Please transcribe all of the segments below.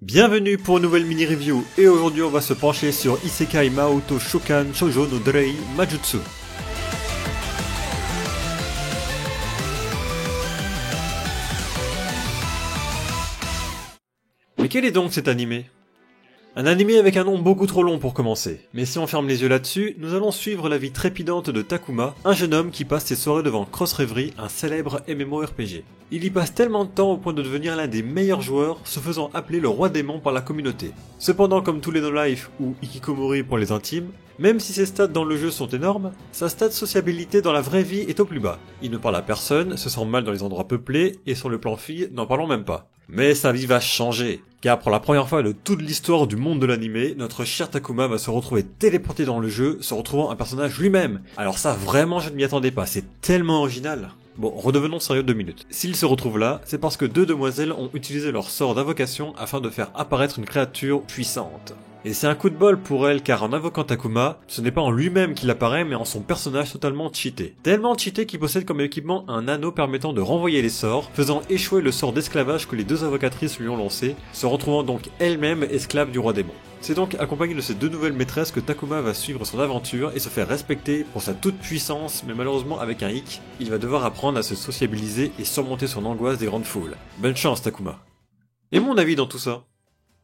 Bienvenue pour une nouvelle mini-review, et aujourd'hui on va se pencher sur Isekai Maoto Shokan Shoujo no Drei Majutsu. Mais quel est donc cet animé ? Un animé avec un nom beaucoup trop long pour commencer, mais si on ferme les yeux là-dessus, nous allons suivre la vie trépidante de Takuma, un jeune homme qui passe ses soirées devant Cross Reverie, un célèbre MMORPG. Il y passe tellement de temps au point de devenir l'un des meilleurs joueurs, se faisant appeler le roi démon par la communauté. Cependant, comme tous les no-life ou Ikikomori pour les intimes, même si ses stats dans le jeu sont énormes, sa stat sociabilité dans la vraie vie est au plus bas. Il ne parle à personne, se sent mal dans les endroits peuplés, et sur le plan fille, n'en parlons même pas. Mais sa vie va changer, car pour la première fois de toute l'histoire du monde de l'anime, notre cher Takuma va se retrouver téléporté dans le jeu, se retrouvant un personnage lui-même. Alors ça vraiment je ne m'y attendais pas, c'est tellement original. Bon, redevenons sérieux 2 minutes. S'il se retrouve là, c'est parce que 2 demoiselles ont utilisé leur sort d'invocation afin de faire apparaître une créature puissante. Et c'est un coup de bol pour elle car en invoquant Takuma, ce n'est pas en lui-même qu'il apparaît mais en son personnage totalement cheaté. Tellement cheaté qu'il possède comme équipement un anneau permettant de renvoyer les sorts, faisant échouer le sort d'esclavage que les 2 invocatrices lui ont lancé, se retrouvant donc elle-même esclave du roi démon. C'est donc accompagné de ces 2 nouvelles maîtresses que Takuma va suivre son aventure et se faire respecter pour sa toute puissance, mais malheureusement avec un hic, il va devoir apprendre à se sociabiliser et surmonter son angoisse des grandes foules. Bonne chance Takuma. Et mon avis dans tout ça ?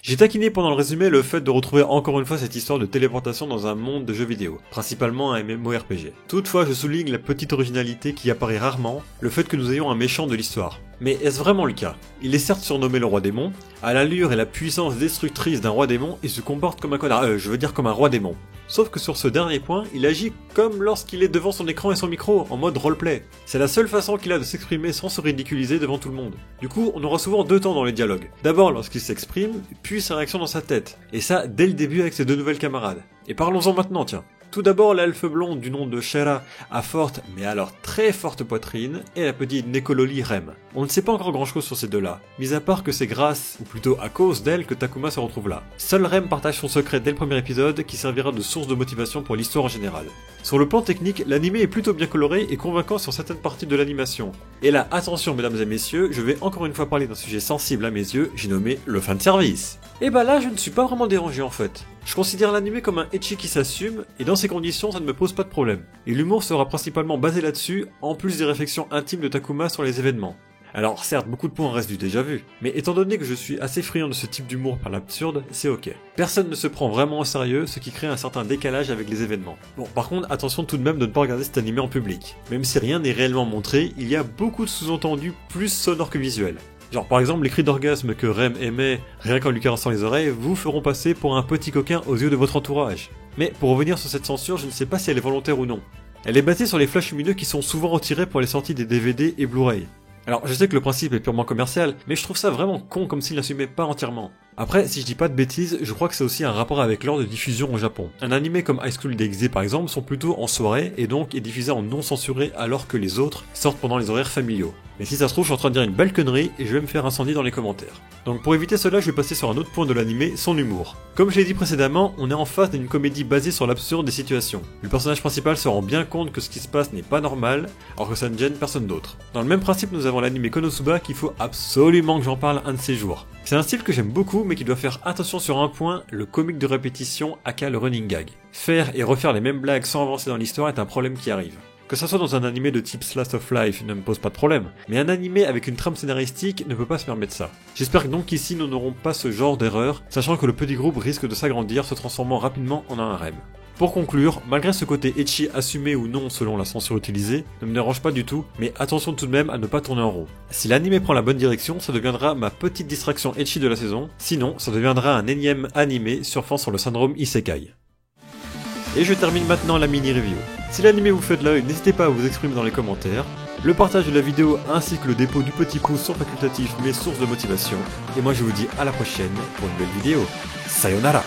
J'ai taquiné pendant le résumé le fait de retrouver encore une fois cette histoire de téléportation dans un monde de jeux vidéo, principalement un MMORPG. Toutefois, je souligne la petite originalité qui apparaît rarement, le fait que nous ayons un méchant de l'histoire. Mais est-ce vraiment le cas ? Il est certes surnommé le roi démon, a l'allure et la puissance destructrice d'un roi démon et se comporte comme un connard, comme un roi démon. Sauf que sur ce dernier point, il agit comme lorsqu'il est devant son écran et son micro, en mode roleplay. C'est la seule façon qu'il a de s'exprimer sans se ridiculiser devant tout le monde. Du coup, on aura souvent 2 temps dans les dialogues. D'abord lorsqu'il s'exprime, puis sa réaction dans sa tête. Et ça, dès le début avec ses 2 nouvelles camarades. Et parlons-en maintenant, tiens. Tout d'abord, l'elfe blonde du nom de Shera a forte, mais alors très forte poitrine, et la petite Nekololi Rem. On ne sait pas encore grand chose sur ces 2-là, mis à part que c'est grâce, ou plutôt à cause d'elle que Takuma se retrouve là. Seul Rem partage son secret dès le premier épisode, qui servira de source de motivation pour l'histoire en général. Sur le plan technique, l'anime est plutôt bien coloré et convaincant sur certaines parties de l'animation. Et là, attention mesdames et messieurs, je vais encore une fois parler d'un sujet sensible à mes yeux, j'ai nommé le fanservice. Et bah là, je ne suis pas vraiment dérangé en fait. Je considère l'anime comme un ecchi qui s'assume, et dans ces conditions, ça ne me pose pas de problème. Et l'humour sera principalement basé là-dessus, en plus des réflexions intimes de Takuma sur les événements. Alors certes, beaucoup de points restent du déjà vu, mais étant donné que je suis assez friand de ce type d'humour par l'absurde, c'est ok. Personne ne se prend vraiment au sérieux, ce qui crée un certain décalage avec les événements. Bon, par contre, attention tout de même de ne pas regarder cet animé en public. Même si rien n'est réellement montré, il y a beaucoup de sous-entendus plus sonores que visuels. Genre par exemple les cris d'orgasme que Rem émet rien qu'en lui caressant les oreilles vous feront passer pour un petit coquin aux yeux de votre entourage. Mais pour revenir sur cette censure, je ne sais pas si elle est volontaire ou non. Elle est basée sur les flashs lumineux qui sont souvent retirés pour les sorties des DVD et Blu-ray. Alors je sais que le principe est purement commercial, mais je trouve ça vraiment con comme s'il n'assumait pas entièrement. Après, si je dis pas de bêtises, je crois que c'est aussi un rapport avec l'heure de diffusion au Japon. Un animé comme High School DxD par exemple sont plutôt en soirée et donc est diffusé en non censuré alors que les autres sortent pendant les horaires familiaux. Mais si ça se trouve, je suis en train de dire une belle connerie et je vais me faire incendier dans les commentaires. Donc pour éviter cela, je vais passer sur un autre point de l'anime, son humour. Comme je l'ai dit précédemment, on est en face d'une comédie basée sur l'absurde des situations. Le personnage principal se rend bien compte que ce qui se passe n'est pas normal, alors que ça ne gêne personne d'autre. Dans le même principe, nous avons l'anime Konosuba qu'il faut absolument que j'en parle un de ces jours. C'est un style que j'aime beaucoup mais qui doit faire attention sur un point, le comique de répétition aka le running gag. Faire et refaire les mêmes blagues sans avancer dans l'histoire est un problème qui arrive. Que ça soit dans un animé de type Slice of Life ne me pose pas de problème, mais un animé avec une trame scénaristique ne peut pas se permettre ça. J'espère donc qu'ici nous n'aurons pas ce genre d'erreur, sachant que le petit groupe risque de s'agrandir, se transformant rapidement en un harem. Pour conclure, malgré ce côté ecchi assumé ou non selon la censure utilisée, ne me dérange pas du tout, mais attention tout de même à ne pas tourner en rond. Si l'anime prend la bonne direction, ça deviendra ma petite distraction ecchi de la saison, sinon ça deviendra un énième animé surfant sur le syndrome Isekai. Et je termine maintenant la mini-review. Si l'anime vous fait de l'œil, n'hésitez pas à vous exprimer dans les commentaires. Le partage de la vidéo ainsi que le dépôt du petit pouce sont facultatifs mais source de motivation. Et moi je vous dis à la prochaine pour une nouvelle vidéo. Sayonara!